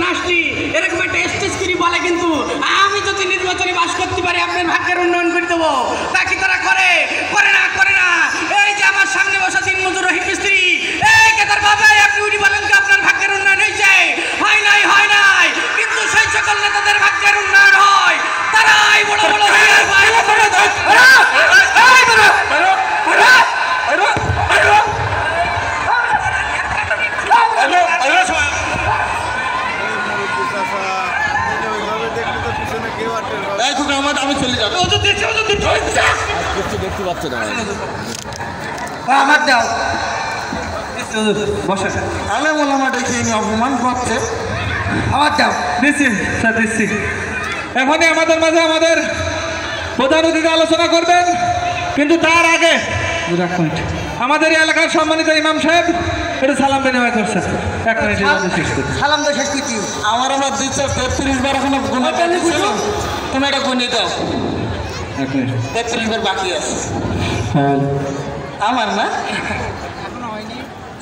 নির্বাচন আসছি, এরকম একটা স্টেজ করি বলে, কিন্তু আমি যদি নির্বাচনে বাস করতে পারি আপনার ভাগ্যের উন্নয়ন করে দেবো। তা কি তারা করে? করে না, করে না। এই যে আমার সামনে বসা দিনমজুর রহিম মিস্ত্রি, এই কেদার বাবাই আপনি উনি বলেন কি আপনার ভাগ্যের উন্নয়ন হয়েছে? হয় নাই, হয় নাই। কিন্তু সেই সকল নেতাদের ভাগ্যের উন্নয়ন হয়, তারাই বড় বড় আমি চলে যাবো। দেখতে পাচ্ছ না আমার দাও বসে আলে বলে আমার দেখে অপমান করছে। আমার দাও। দিচ্ছি স্যার, দিচ্ছি। এখনই আমাদের মাঝে আমাদের প্রধান অতিথি আলোচনা করবেন, কিন্তু তার আগে আমাদের এই এলাকার সম্মানিত ইমাম সাহেব একটু সালাম বিনিময় করছেন। এক মিনিট সালাম তো শেষ করছি। আমার 233 বার এখন তুমি এটা গুনে দাও। 33 বার বাকি আছে আমার না।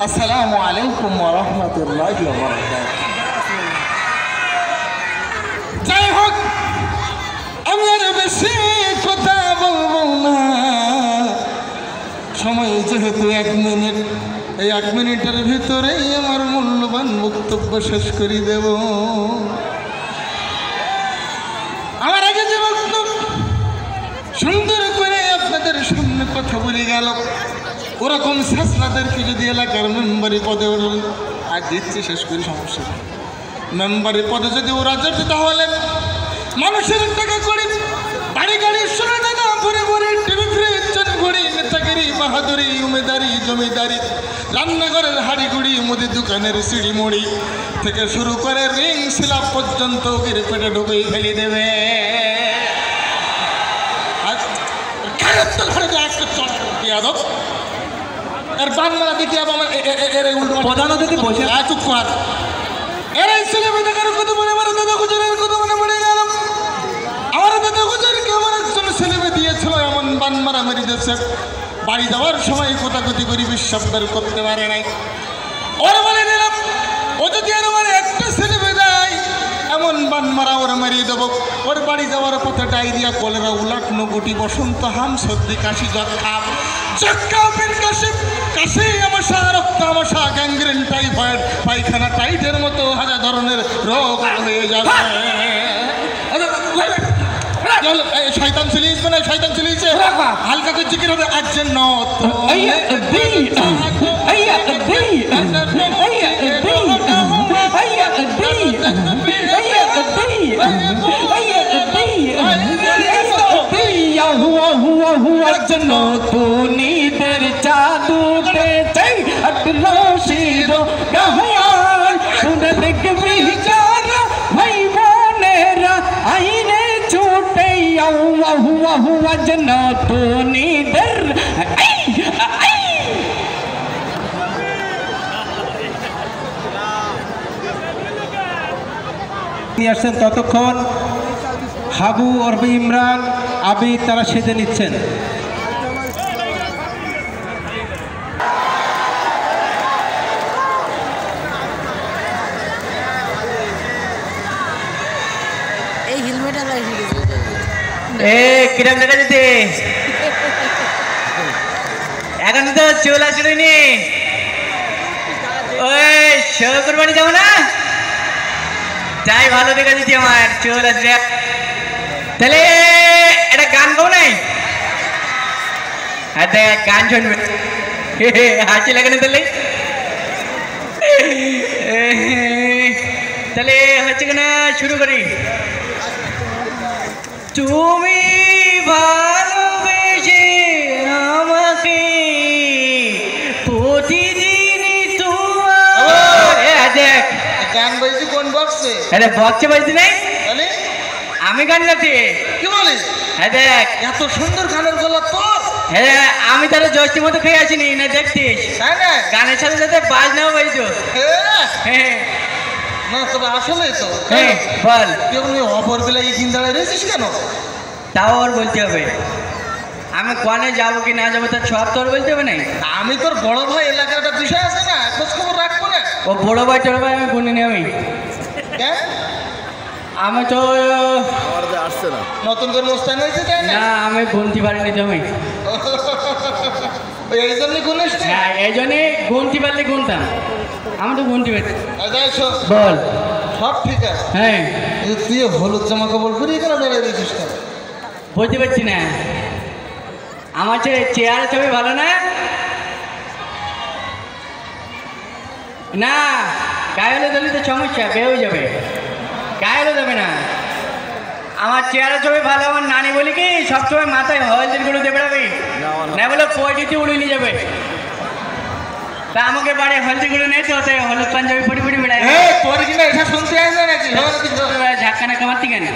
আসসালামু আলাইকুম ওয়া রাহমাতুল্লাহি ওয়া বারাকাতুহু। যাই হোক, আমি আর বেশি কথা বলবো না, সময় যেহেতু 1 মিনিট, এই 1 মিনিটের ভিতরেই আমার মূল্যবান বক্তব্য শেষ করে দেব। আমার আগে যে বক্তব্য সুন্দর করে আপনাদের সামনে কথা বলে গেল, ওরকম শাসনাদেরকে যদি এলাকার মেম্বারি পদে আর দিচ্ছি শেষ করি, সমস্যা মেম্বারি পদে যদি ওরা যেত, তাহলে মানুষের টাকা করে বাড়ি গাড়ি শোনা দাদা ভরে ভরে টিভি ফ্রিজ ঘড়ি নেতাগিরি বাহাদুরি উমেদারি জমিদারি রান্নাঘরের হাড়ি গুড়ি মুদি দোকানের সিঁড়ি মুড়ি থেকে শুরু করে রিং শিলা পর্যন্ত গিরে পেটে ঢুকে ফেলে দেবে। এর বাংলা দেখি প্রধান অতিথি বসে চুপ কর। এর ছেলে মেয়ে দেখার কথা মনে আমার দাদা গুজরের কথা মনে পড়ে গেল। আমার দাদা গুজরকে আমার একজন ছেলে মেয়ে দিয়েছিল এমন বান মারা মেরে দিয়েছে, বাড়ি যাওয়ার সময় কোথাকুতি করি বিশ্বাস বের করতে পারে নাই। ওর বলে দিলাম, ও যদি আর আমার একটা ছেলে মেয়ে দেয় এমন বান মারা ওর মারিয়ে দেবো। ওর বাড়ি যাওয়ার পথে ডায়রিয়া, কলেরা, উলাটনো গুটি, বসন্ত, হাম, সর্দি, কাশি, যক্ষা, কাশি আমাশা, রক্ত আমাশা, গ্যাংগ্রেন, টাইফয়েড, পায়খানা, টাইটের মতো হাজার ধরনের রোগ হয়ে যাবে। শয়তান চলিয়েছে না, শয়তান চলিয়েছে, হালকা করে জিকির হবে। আজকে নতুনিদের চাঁদুতে চাই আটলো শিরো গাহার শুনে দেখবি যারা ভাই বোনেরা আইরে ছুটে আজ নতুনিদের আসছেন। ততক্ষণ হাবু অরবি ইমরান আবিদ তারা সেজে নিচ্ছেন। এই হেলমেটটা লাগিয়ে কিরম দেখা যেতে এখন তো চুল আসেনি। ওই শো কোরবানি যাবো না, তাই ভালো দেখা যেতে আমার চুল আসবে। তাহলে একটা গান গাও নাই? হ্যাঁ দেখ, গান শুনবে, হাসি লাগে না? তাহলে হচ্ছে কিনা শুরু করি। তুমি ভালোবেসে আমাকে প্রতিদিনই তোমার দেখ গান বাজছে কোন বক্সে? আরে বক্সে বাজতে নাই, আমি গান গাচ্ছি। কি বলিস? হ্যাঁ দেখ, এত সুন্দর গানের গলা তোর। হ্যাঁ আমি তাহলে জষ্টির মতো খেয়ে আসিনি না, দেখছিস গানের সাথে সাথে বাজনাও বাজতো। হ্যাঁ না তবে আসলে তো বল, তুই অপর বেলা এই দিন দাঁড়ায় রয়েছিস কেন? তাও আর বলতে হবে। আমি কোয়ানে যাবো কি না যাবো তার সব তোর বলতে হবে নাই? আমি তোর বড় ভাই, এলাকার একটা বিষয় আছে না, খোঁজ খবর রাখবো না। ও বড় ভাই টোড় ভাই আমি গুনি নি। আমি কেন আমি তো নতুন করে অনুষ্ঠান হয়েছে তাই না না আমি গুনতে পারিনি জমি ওই এই জন্যই গুনিস না? হ্যাঁ এই জন্যে গুনতে পারলে গুনতাম আমি তো গুনতে পারি যাই শোন, বল সব ঠিক আছে, হ্যাঁ কিন্তু তুই হলুদ জামা কাপড় পরে এখানে দাঁড়িয়ে দিয়েছিস কেন? বুঝতে পারছি না আমার চেয়ারে ছবি ভালো না না গায়ে হলে দিলে তো সমস্যা বেয়ে যাবে গায়ে হলে যাবে না আমার চেয়ারে ছবি ভালো আমার নানি বলি কি সবসময় মাথায় হলদের গুলো দেবে রাখবি না বলে পয়টিতে উড়ে নিয়ে যাবে তা আমাকে বাড়ি হলদি গুলো নেই তো তাই হলুদ পাঞ্জাবি পরি পরি বেড়ায় তোর কিনা এটা শুনতে আসবে নাকি? ঝাক্কানা কামার থেকে না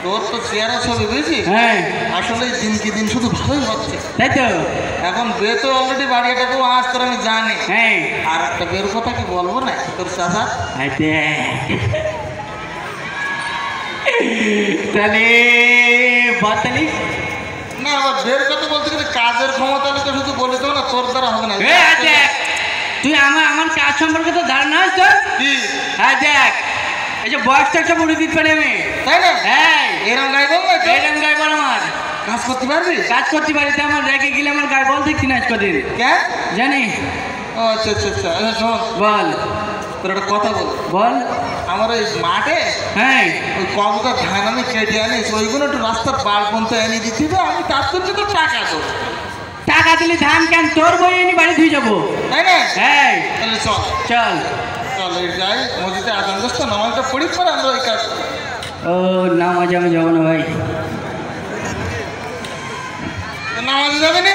তোর তো চেয়ারে ছবি বুঝছিস? হ্যাঁ আসলে দিনকে দিন শুধু ভালোই হচ্ছে। তাই তো এখন বে তো অলরেডি বাড়িটাকেও আজ তোর আমি জানি। হ্যাঁ আর একটা বের কথা কি বলবো না তোর চাচা? তাহলে বাতালি না আবার বের কথা বলতে গেলে কাজের ক্ষমতা হলে তো শুধু বলে দেবো না, তোর দ্বারা হবে না। তুই আমার কাজ সম্পর্কে তো ধারণা আছে তোর কি? হ্যাঁ দেখ এই যে বয়সটা সব উড়ে দিতে পারি আমি তাই না? হ্যাঁ এরম গায়ে বল না এরকম গায়ে বল আমার কাজ করতে পারবি? কাজ করতে পারি তো আমার রেখে গেলে আমার গায়ে বল দেখছি না আজকে দিন কেন? জানি ও আচ্ছা আচ্ছা আচ্ছা আচ্ছা শোন, বল তোর একটা কথা বল। বল আমার ওই মাঠে হ্যাঁ ওই কবকা ধান আমি কেটে আনিস, ওইগুলো একটু রাস্তার পার পর্যন্ত এনে দিতে হবে, আমি তার জন্য তো টাকা দেবো। টাকা দিলে ধান কেন তোর বই এনে বাড়ি ধুয়ে যাবো তাই না? হ্যাঁ তাহলে চল চল চল এই যাই মসজিদে আজান দোস্ত নামাজটা পড়ি পরে আমরা ওই কাজ। ও নামাজ আমি যাবো না ভাই নামাজে যাবে না?